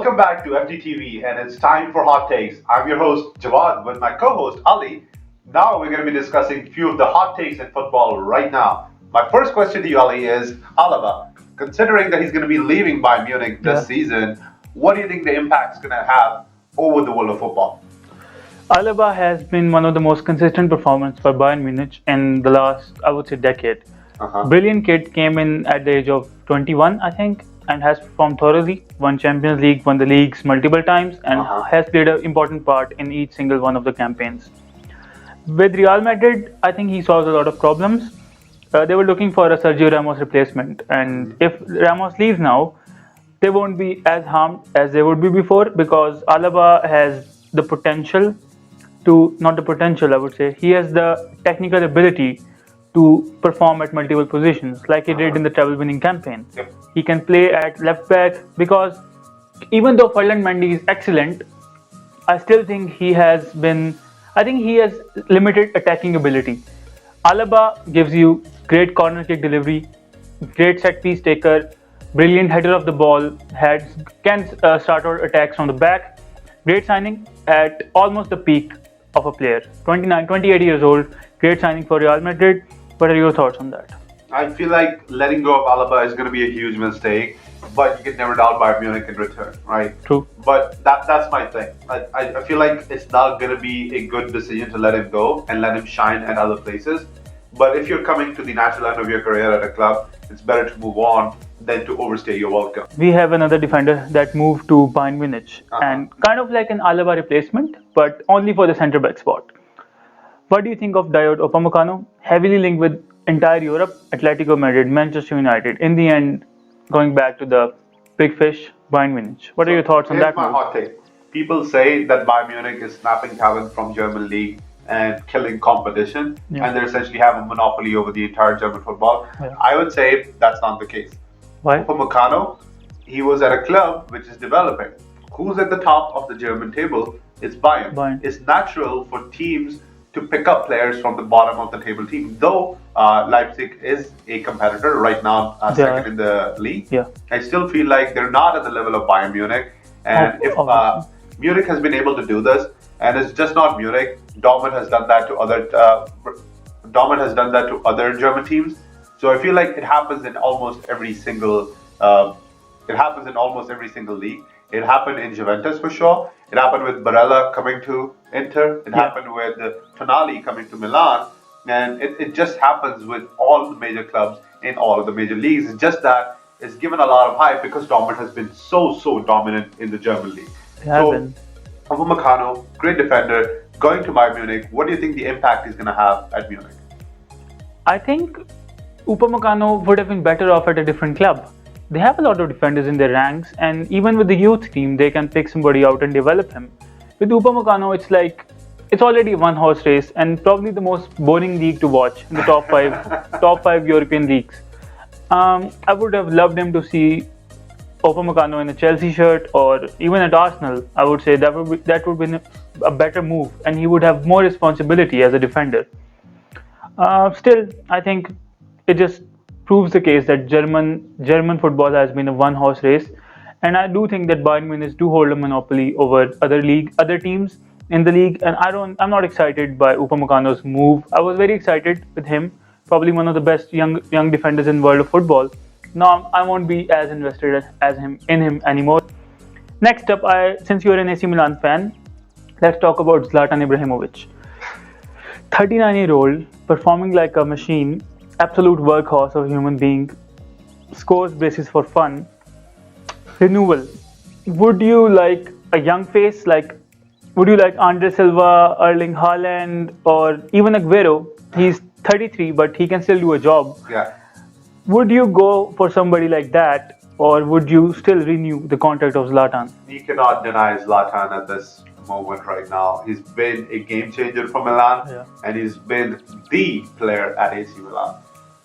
Welcome back to FDTV, and it's time for Hot Takes. I'm your host, Jawad, with my co-host, Ali. Now we're going to be discussing a few of the hot takes in football right now. My first question to you, Ali, is Alaba. Considering that he's going to be leaving Bayern Munich this season, what do you think the impact's going to have over the world of football? Alaba has been one of the most consistent performers for Bayern Munich in the last, I would say, decade. Brilliant kid, came in at the age of 21, I think, and has performed thoroughly, won Champions League, won the leagues multiple times, and has played an important part in each single one of the campaigns. With Real Madrid, I think he solves a lot of problems. They were looking for a Sergio Ramos replacement, and if Ramos leaves now, they won't be as harmed as they would be before, because Alaba has the potential not the potential, I would say, he has the technical ability to perform at multiple positions, like he did in the treble-winning campaign. He can play at left back, because even though Ferland Mendy is excellent, I still think he has limited attacking ability. Alaba gives you great corner kick delivery, great set piece taker, brilliant header of the ball, can start out attacks from the back. Great signing at almost the peak of a player. 28 years old, great signing for Real Madrid. What are your thoughts on that? I feel like letting go of Alaba is going to be a huge mistake, but you can never doubt Bayern Munich in return, right? True. But that's my thing. I feel like it's not going to be a good decision to let him go and let him shine at other places. But if you're coming to the natural end of your career at a club, it's better to move on than to overstay your welcome. We have another defender that moved to Bayern Munich, and kind of like an Alaba replacement, but only for the centre back spot. What do you think of Dayot Upamecano? Heavily linked with entire Europe, Atletico Madrid, Manchester United. In the end, going back to the big fish, Bayern Munich. What are your thoughts on that move? Here's my hot take. People say that Bayern Munich is snapping talent from German league and killing competition, and they essentially have a monopoly over the entire German football. I would say that's not the case. Why? Upamecano, he was at a club which is developing. Who's at the top of the German table? It's Bayern. It's natural for teams to pick up players from the bottom of the table team. Though Leipzig is a competitor right now, second in the league, I still feel like they're not at the level of Bayern Munich. And if Munich has been able to do this, and it's just not Munich, Dortmund has done that to other German teams. So I feel like it happens in almost every single league. It happened in Juventus for sure. It happened with Barella coming to Inter. It happened with Tonali coming to Milan. And it just happens with all the major clubs in all of the major leagues. It's just that it's given a lot of hype because Dortmund has been so dominant in the German league. Upamecano, great defender, going to Bayern Munich. What do you think the impact is going to have at Munich? I think Upamecano would have been better off at a different club. They have a lot of defenders in their ranks, and even with the youth team, they can pick somebody out and develop him. With Upamecano, it's already a one-horse race, and probably the most boring league to watch in the top five European leagues. I would have loved him to see Upamecano in a Chelsea shirt or even at Arsenal. I would say that would be a better move, and he would have more responsibility as a defender. Still, I think it just proves the case that German football has been a one-horse race, and I do think that Bayern Munich do hold a monopoly over other teams in the league. And I'm not excited by Upamecano's move. I was very excited with him, probably one of the best young defenders in the world of football. Now I won't be as invested in him anymore. Next up, since you're an AC Milan fan, let's talk about Zlatan Ibrahimovic. 39-year-old, performing like a machine, absolute workhorse of a human being, scores basis for fun. Renewal. Would you like a young face? Would you like Andre Silva, Erling Haaland, or even Aguero? He's 33, but he can still do a job. Would you go for somebody like that, or would you still renew the contract of Zlatan? You cannot deny Zlatan at this moment right now. He's been a game changer for Milan, and he's been the player at AC Milan.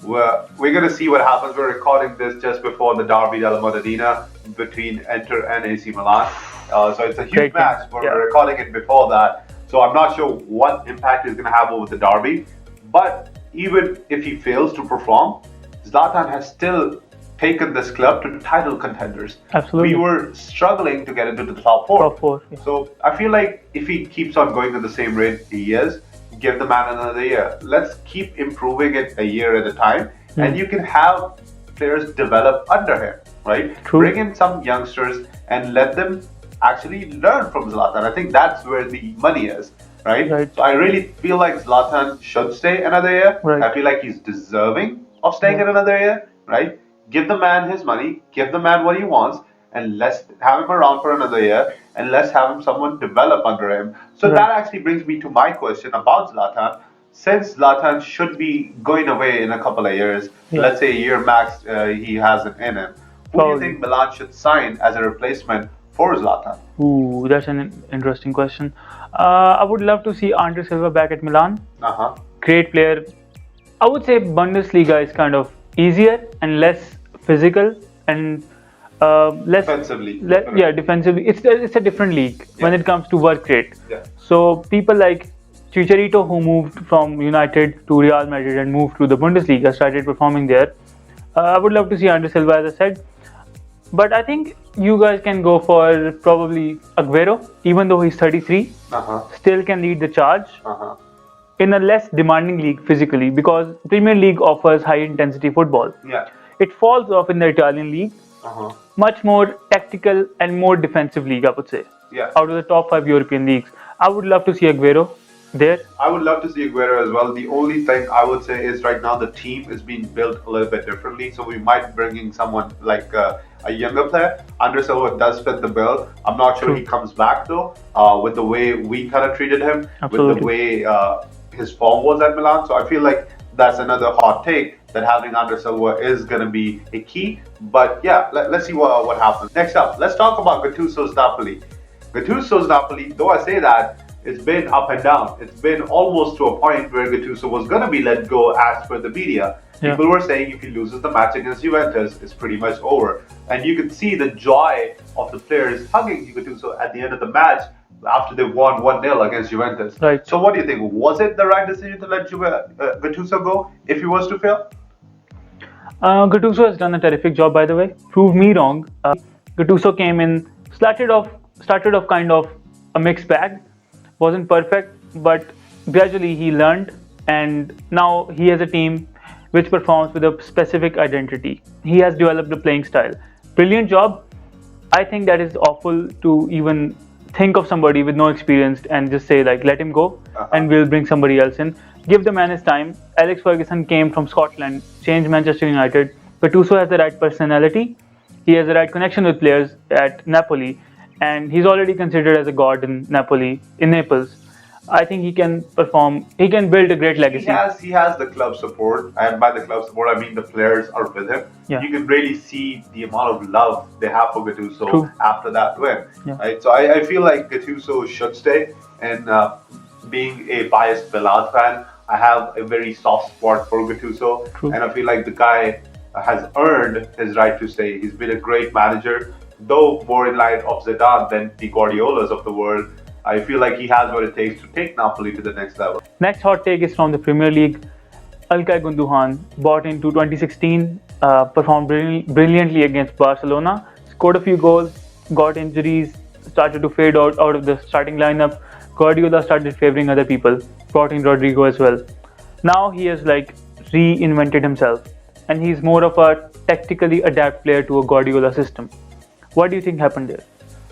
We're going to see what happens. We're recording this just before the Derby della Madonnina between Inter and AC Milan. So it's a huge match, but we're recording it before that. So I'm not sure what impact he's going to have over the Derby. But even if he fails to perform, Zlatan has still taken this club to title contenders. Absolutely. We were struggling to get into the top four. Top four. Yeah. So I feel like if he keeps on going at the same rate he is, give the man another year. Let's keep improving it a year at a time, and you can have players develop under him, right? True. Bring in some youngsters and let them actually learn from Zlatan. I think that's where the money is, right? Right. So I really feel like Zlatan should stay another year. Right. I feel like he's deserving of staying in another year, right? Give the man his money, give the man what he wants, and let's have him around for another year, and let's have him someone develop under him. So Right. that actually brings me to my question about Zlatan. Since Zlatan should be going away in a couple of years, let's say a year max, he has it in him. Who do you think Milan should sign as a replacement for Zlatan? Ooh, that's an interesting question. I would love to see Andre Silva back at Milan. Great player. I would say Bundesliga is kind of easier and less physical and less Defensively. defensively. It's a different league when it comes to work rate. Yeah. So people like Chicharito, who moved from United to Real Madrid and moved to the Bundesliga, started performing there. I would love to see Andre Silva, as I said. But I think you guys can go for probably Aguero, even though he's 33, still can lead the charge in a less demanding league physically, because Premier League offers high intensity football. Yeah. It falls off in the Italian league, much more tactical and more defensive league, I would say. Yeah. Out of the top 5 European leagues, I would love to see Aguero there. I would love to see Aguero as well. The only thing I would say is right now the team is being built a little bit differently, so we might bring in someone like a younger player. Andre Silva does fit the bill. I'm not sure he comes back though, with the way we kind of treated him, with the way his form was at Milan. So I feel like that's another hot take, that having Andre Silva is going to be a key. But yeah, let's see what happens. Next up, let's talk about Gattuso's Napoli. Gattuso's Napoli, though I say that, it's been up and down. It's been almost to a point where Gattuso was going to be let go as per the media. People were saying if he loses the match against Juventus, it's pretty much over. And you could see the joy of the players hugging Gattuso at the end of the match after they won 1-0 against Juventus. Right. So what do you think? Was it the right decision to let Gattuso go if he was to fail? Gattuso has done a terrific job, by the way. Prove me wrong. Gattuso came in, started off kind of a mixed bag. Wasn't perfect, but gradually he learned, and now he has a team which performs with a specific identity. He has developed a playing style. Brilliant job. I think that is awful to even think of somebody with no experience and just say like, let him go and we'll bring somebody else in. Give the man his time. Alex Ferguson came from Scotland, changed Manchester United. Gattuso has the right personality. He has the right connection with players at Napoli, and he's already considered as a god in Naples. I think he can perform. He can build a great legacy. He has the club support, and by the club support I mean the players are with him. Yeah. You can really see the amount of love they have for Gattuso after that win. Yeah. Right? So I feel like Gattuso should stay, and being a biased Milan fan, I have a very soft spot for Gattuso, and I feel like the guy has earned his right to stay. He's been a great manager, though more in line of Zidane than the Guardiolas of the world. I feel like he has what it takes to take Napoli to the next level. Next hot take is from the Premier League. Ilkay Gundogan, bought into 2016, performed brilliantly against Barcelona, scored a few goals, got injuries, started to fade out of the starting lineup. Guardiola started favoring other people, brought in Rodrigo as well. Now he has like reinvented himself, and he's more of a tactically adapt player to a Guardiola system. What do you think happened there?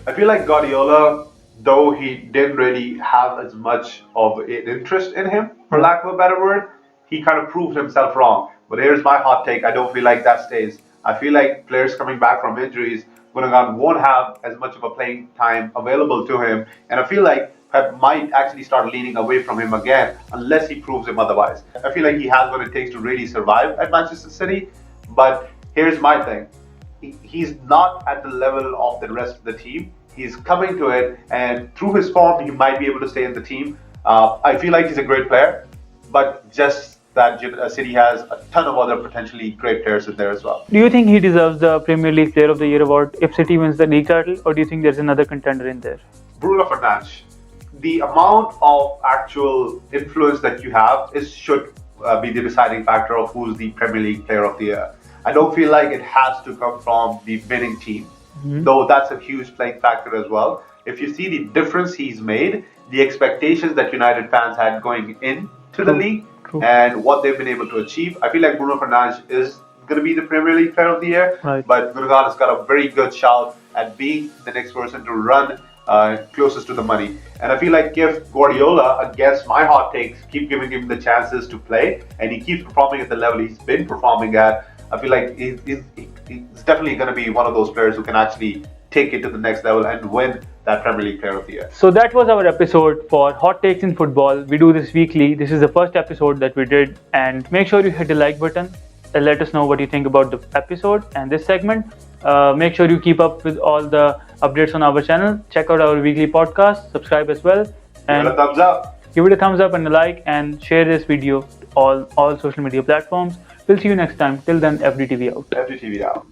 I feel like Guardiola, though he didn't really have as much of an interest in him, for lack of a better word, he kind of proved himself wrong. But here's my hot take. I don't feel like that stays. I feel like players coming back from injuries, Gundogan won't have as much of a playing time available to him. And I feel like Pep might actually start leaning away from him again unless he proves him otherwise. I feel like he has what it takes to really survive at Manchester City. But here's my thing. He's not at the level of the rest of the team. He's coming to it, and through his form, he might be able to stay in the team. I feel like he's a great player, but just that City has a ton of other potentially great players in there as well. Do you think he deserves the Premier League Player of the Year award if City wins the league title, or do you think there's another contender in there? Bruno Fernandes, the amount of actual influence that you have should be the deciding factor of who's the Premier League Player of the Year. I don't feel like it has to come from the winning team, though that's a huge playing factor as well. If you see the difference he's made, the expectations that United fans had going into the league, and what they've been able to achieve, I feel like Bruno Fernandes is going to be the Premier League Player of the Year. Right. But Gundogan has got a very good shout at being the next person to run closest to the money. And I feel like if Guardiola, against my hot takes, keep giving him the chances to play, and he keeps performing at the level he's been performing at, I feel like he's definitely going to be one of those players who can actually take it to the next level and win that Premier League Player of the Year. So that was our episode for Hot Takes in Football. We do this weekly. This is the first episode that we did. And make sure you hit the like button and let us know what you think about the episode and this segment. Make sure you keep up with all the updates on our channel. Check out our weekly podcast. Subscribe as well. And give it a thumbs up. Give it a thumbs up and a like, and share this video to all social media platforms. We'll see you next time. Till then, FDTV out. FDTV out.